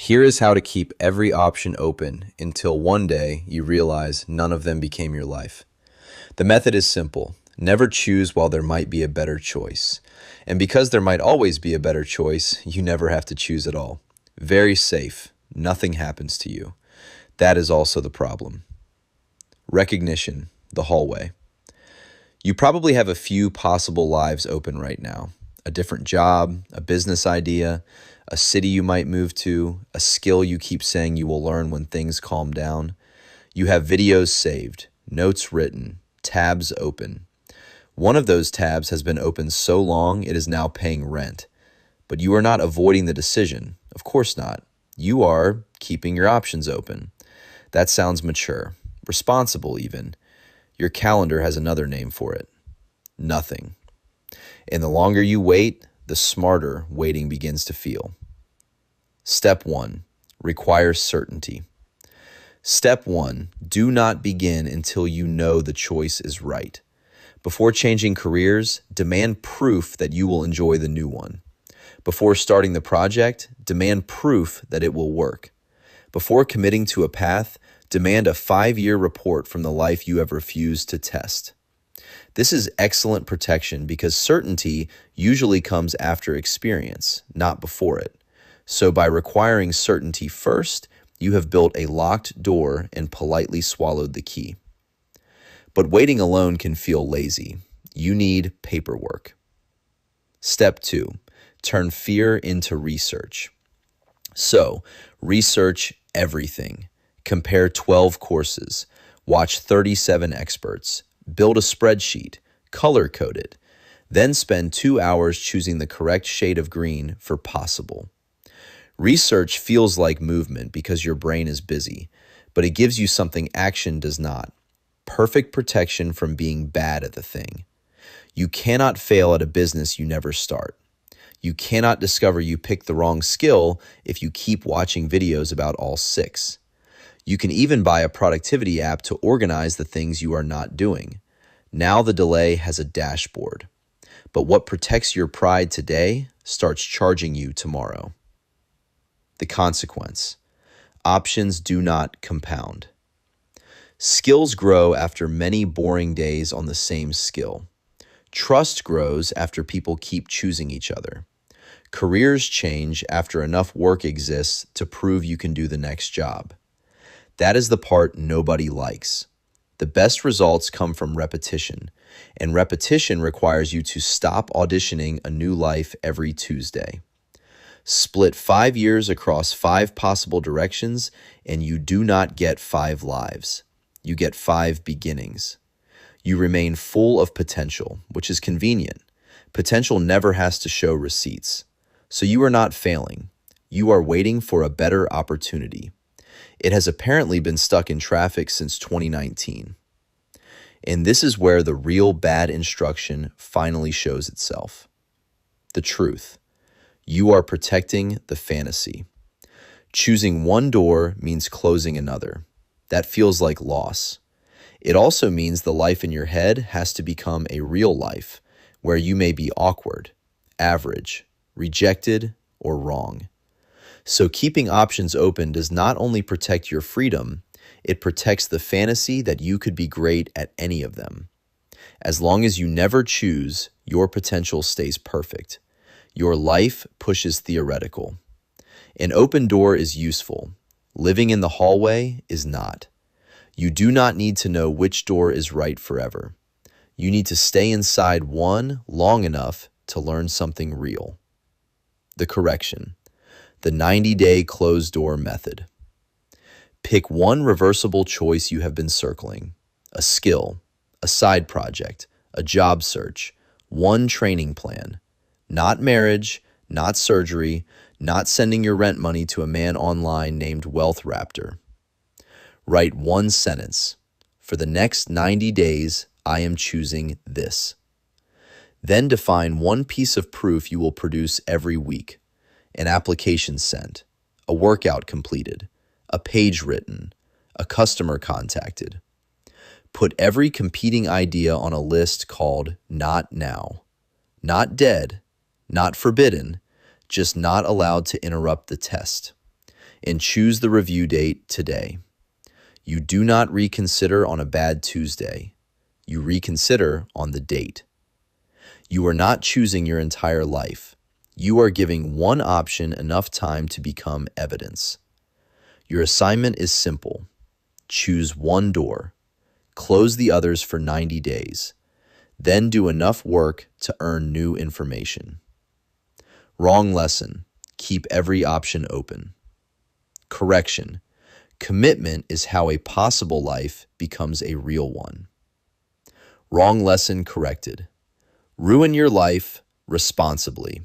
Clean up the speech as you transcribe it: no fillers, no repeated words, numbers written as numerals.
Here is how to keep every option open until one day you realize none of them became your life. The method is simple. Never choose while there might be a better choice. And because there might always be a better choice, you never have to choose at all. Very safe. Nothing happens to you. That is also the problem. Recognition, the hallway. You probably have a few possible lives open right now. A different job, a business idea, a city you might move to, a skill you keep saying you will learn when things calm down. You have videos saved, notes written, tabs open. One of those tabs has been open so long it is now paying rent. But you are not avoiding the decision. Of course not. You are keeping your options open. That sounds mature, responsible even. Your calendar has another name for it. Nothing. And the longer you wait, the smarter waiting begins to feel. Step 1. Requires certainty. Step 1. Do not begin until you know the choice is right. Before changing careers, demand proof that you will enjoy the new one. Before starting the project, demand proof that it will work. Before committing to a path, demand a 5-year report from the life you have refused to test. This is excellent protection because certainty usually comes after experience, not before it. So by requiring certainty first, you have built a locked door and politely swallowed the key. But waiting alone can feel lazy. You need paperwork. Step 2. Turn fear into research. So, research everything. Compare 12 courses. Watch 37 experts. Build a spreadsheet. Color code it. Then spend 2 hours choosing the correct shade of green for possible. Research feels like movement because your brain is busy, but it gives you something action does not. Perfect protection from being bad at the thing. You cannot fail at a business you never start. You cannot discover you picked the wrong skill if you keep watching videos about all 6. You can even buy a productivity app to organize the things you are not doing. Now the delay has a dashboard. But what protects your pride today starts charging you tomorrow. The consequence. Options do not compound. Skills grow after many boring days on the same skill. Trust grows after people keep choosing each other. Careers change after enough work exists to prove you can do the next job. That is the part nobody likes. The best results come from repetition, and repetition requires you to stop auditioning a new life every Tuesday. Split 5 years across 5 possible directions, and you do not get 5 lives. You get 5 beginnings. You remain full of potential, which is convenient. Potential never has to show receipts. So you are not failing. You are waiting for a better opportunity. It has apparently been stuck in traffic since 2019. And this is where the real bad instruction finally shows itself. The truth. You are protecting the fantasy. Choosing one door means closing another. That feels like loss. It also means the life in your head has to become a real life, where you may be awkward, average, rejected, or wrong. So keeping options open does not only protect your freedom, it protects the fantasy that you could be great at any of them. As long as you never choose, your potential stays perfect. Your life pushes theoretical. An open door is useful. Living in the hallway is not. You do not need to know which door is right forever. You need to stay inside one long enough to learn something real. The correction. The 90-day closed door method. Pick one reversible choice you have been circling. A skill, a side project, a job search, one training plan. Not marriage, not surgery, not sending your rent money to a man online named Wealth Raptor. Write one sentence. For the next 90 days, I am choosing this. Then define one piece of proof you will produce every week. An application sent, a workout completed, a page written, a customer contacted. Put every competing idea on a list called Not Now. Not dead, not forbidden, just not allowed to interrupt the test. and choose the review date today. You do not reconsider on a bad Tuesday. You reconsider on the date. You are not choosing your entire life. You are giving one option enough time to become evidence. Your assignment is simple. Choose one door. Close the others for 90 days. Then do enough work to earn new information. Wrong lesson. Keep every option open. Correction. Commitment is how a possible life becomes a real one. Wrong lesson corrected. Ruin your life responsibly.